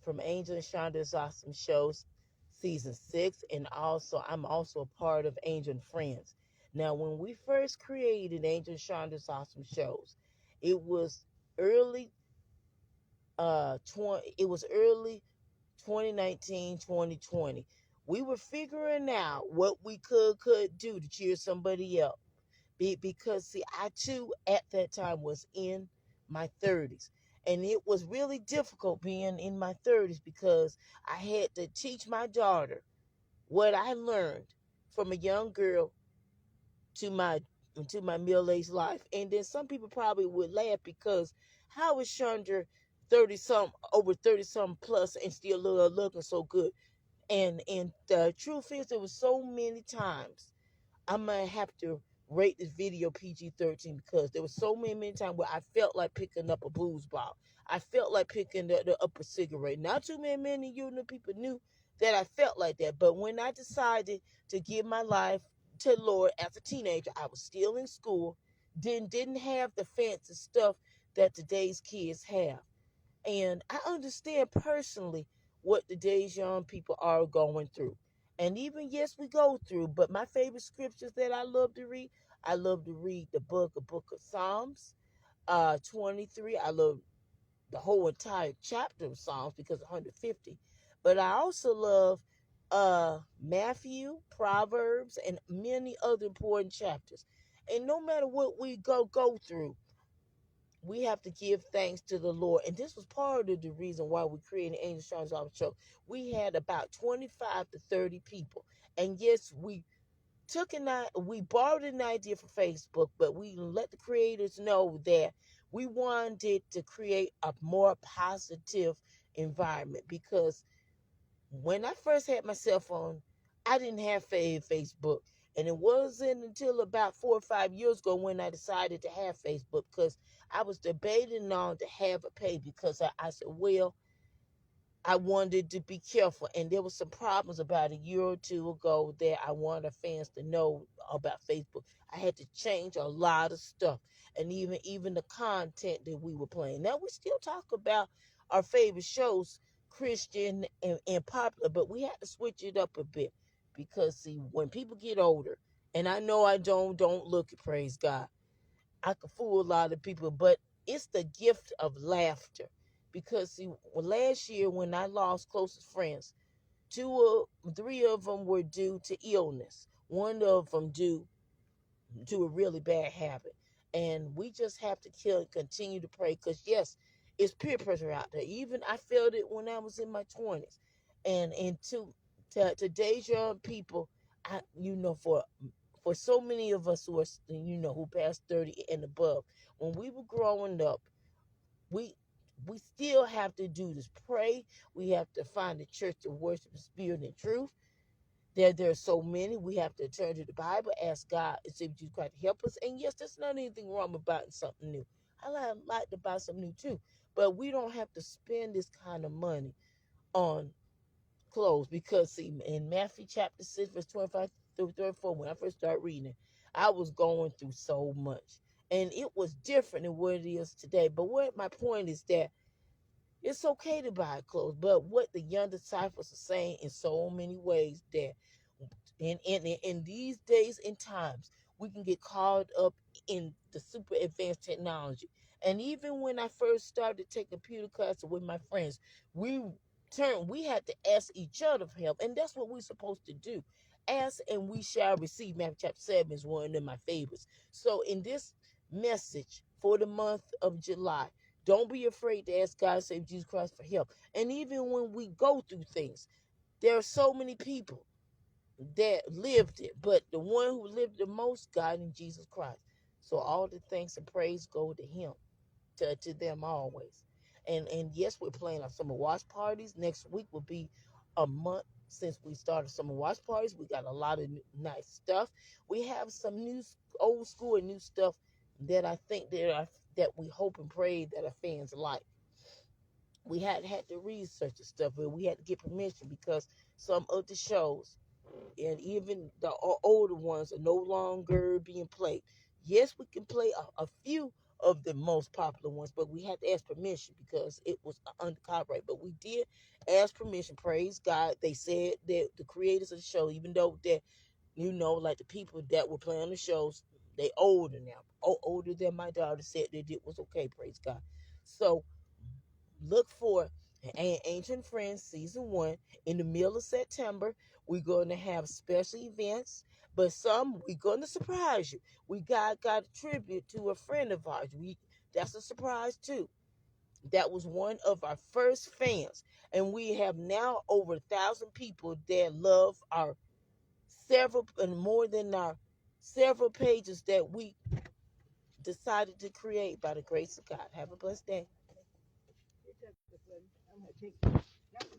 from Angel and Shandra's Awesome Shows, season 6, and I'm also a part of Angel and Friends. Now, when we first created Angel and Shandra's Awesome Shows, it was early early 2019, 2020. We were figuring out what we could do to cheer somebody up. Because see, I too at that time was in my 30s. And it was really difficult being in my 30s because I had to teach my daughter what I learned from a young girl to my middle-aged life. And then some people probably would laugh because how is Chandra 30 some over 30 some plus and still looking so good? And the truth is there was so many times I might have to rate this video PG-13 because there was so many times where I felt like picking up a booze bottle. I felt like picking up a cigarette. Not too many you know people knew that I felt like that. But when I decided to give my life to the Lord as a teenager, I was still in school, didn't have the fancy stuff that today's kids have. And I understand personally what today's young people are going through. And even, yes, we go through, but my favorite scriptures that I love to read the book of Psalms, 23. I love the whole entire chapter of Psalms because 150. But I also love Matthew, Proverbs, and many other important chapters. And no matter what we go through, we have to give thanks to the Lord. And this was part of the reason why we created Angel Shines Off Show. We had about 25 to 30 people. And yes, we borrowed an idea from Facebook, but we let the creators know that we wanted to create a more positive environment because when I first had my cell phone, I didn't have Facebook. And it wasn't until about 4 or 5 years ago when I decided to have Facebook because I was debating on to have a page because I said, well, I wanted to be careful. And there was some problems about a year or two ago that I wanted fans to know about Facebook. I had to change a lot of stuff and even the content that we were playing. Now we still talk about our favorite shows, Christian and popular, but we had to switch it up a bit because see, when people get older, and I know I don't look at praise God. I could fool a lot of people, but it's the gift of laughter. Because see, last year when I lost closest friends, three of them were due to illness. One of them due to a really bad habit, and we just have to continue to pray. Because yes, it's peer pressure out there. Even I felt it when I was in my 20s, and to today's young people, for so many of us who are who passed 30 and above, when we were growing up, we we still have to do this pray. We have to find a church to worship the spirit and truth. There are so many. We have to turn to the Bible, ask God and see what Jesus Christ to help us. And yes, there's not anything wrong with buying something new. I like to buy something new too, but we don't have to spend this kind of money on close because see in Matthew chapter 6 verse 25 through 34, when I first started reading it, I was going through so much and it was different than what it is today. But what my point is that it's okay to buy clothes, but what the young disciples are saying in so many ways that in these days and times we can get caught up in the super advanced technology. And even when I first started taking computer classes with my friends, we we had to ask each other for help, and that's what we're supposed to do. Ask and we shall receive. Matthew chapter 7 is one of my favorites. So in this message for the month of July, don't be afraid to ask God, save Jesus Christ for help. And even when we go through things, there are so many people that lived it, but the one who lived the most, God and Jesus Christ. So all the thanks and praise go to him, to them always. And yes, we're playing our summer watch parties. Next week will be a month since we started summer watch parties. We got a lot of nice stuff. We have some new old school and new stuff that I think that we hope and pray that our fans like. We had to research the stuff, but we had to get permission because some of the shows and even the older ones are no longer being played. Yes, we can play a few of the most popular ones, but we had to ask permission because it was under copyright. But we did asked permission. Praise God. They said that the creators of the show, even though that, like the people that were playing the shows, they older now, older than my daughter, said that it was okay. Praise God. So look for Ancient Friends season 1 in the middle of September. We're going to have special events, but some we're going to surprise you. We got a tribute to a friend of ours. That's a surprise too. That was one of our first fans, and we have now over 1,000 people that love our several and more than our several pages that we decided to create by the grace of God. Have a blessed day.